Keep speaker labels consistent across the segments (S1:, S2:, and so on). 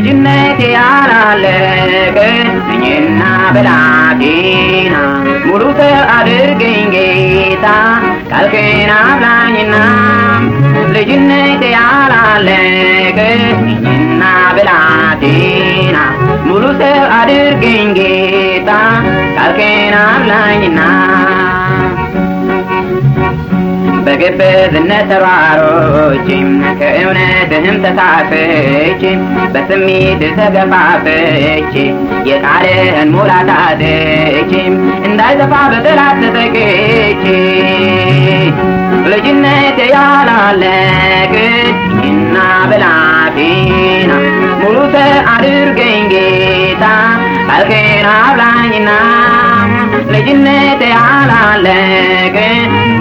S1: ልጅነቴ ያላለቀ ነኝና ብላቴና ሙሉ ሰው አድርገኝ ጌታ ቃልህን አብላኝና ልጅነቴ ያላለቀ ነኝና ብላቴና ሙሉ ሰው አድርገኝ ጌታ ቃልህን አብላኝና በግብዝነት ተሯሮቼ ከእውነትህም ተሳስቼ በስሜት ተገፋፍቼ የቃልህን ሙላት አጥቼ እንዳይጠፋ በጠላት ተጠቅቼ ልጅነቴ ያላለቀ ነኝና ብላቴና ሙሉ ሰው አድርገኝ ጌታ ቃልህን አብላኝና ልጅነቴ ያላለቀ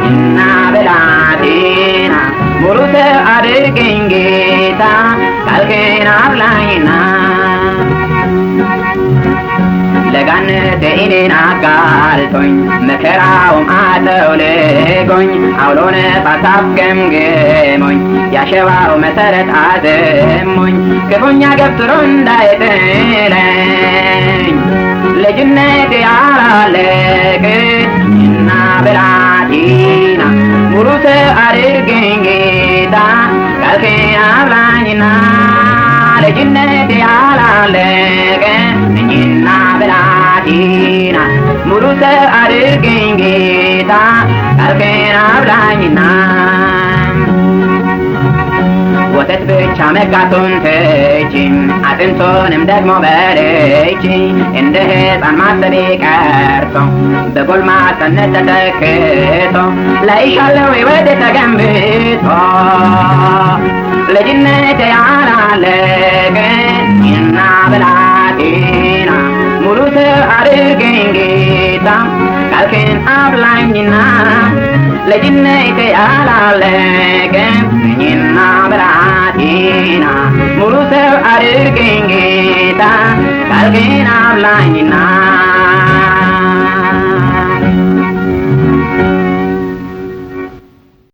S1: ነኝና ብላቴና ሙሉ ሰው አድርገኝ ጌታ ቃልህን አብላኝና ለጋነቴ እኔን አጋልጦኝ መከራውም አጠውልጎኝ አውሎ ነፋስ አፍገምግሞኝ ያሸዋው መሰረት አዘሞኝ ክፉኛ ገፍትሮ እንዳይጥለኝ ልጅነቴ ያላለቀ ነኝና ብላቴና ሙሉ ሰው አድርገኝ ጌታ ቃልህን አብላኝና ልጅነቴ ያላለቀ ነኝና ብላቴና ሙሉ ሰው አድርገኝ ጌታ ቃልህን አብላኝና ወተት ብቻ መጋቱን ትቼ አጥንቱንም ደግሞ በልቼ እንደ ሕፃን ማሰቤ ቀርቶ በጎልማሳነት ተተክቶ ላይሻለው ሕይወቴ ተገንብቶ ልጅነቴ ያላለቀ ነኝና ብላቴና ሙሉ ሰው አድርገኝ ጌታ ቃልህን አብላኝና ልጅነቴ ያላለቀ ነኝና ብላቴና ሙሉ ሰው አድርገኝ ጌታ ቃልህን አብላኝና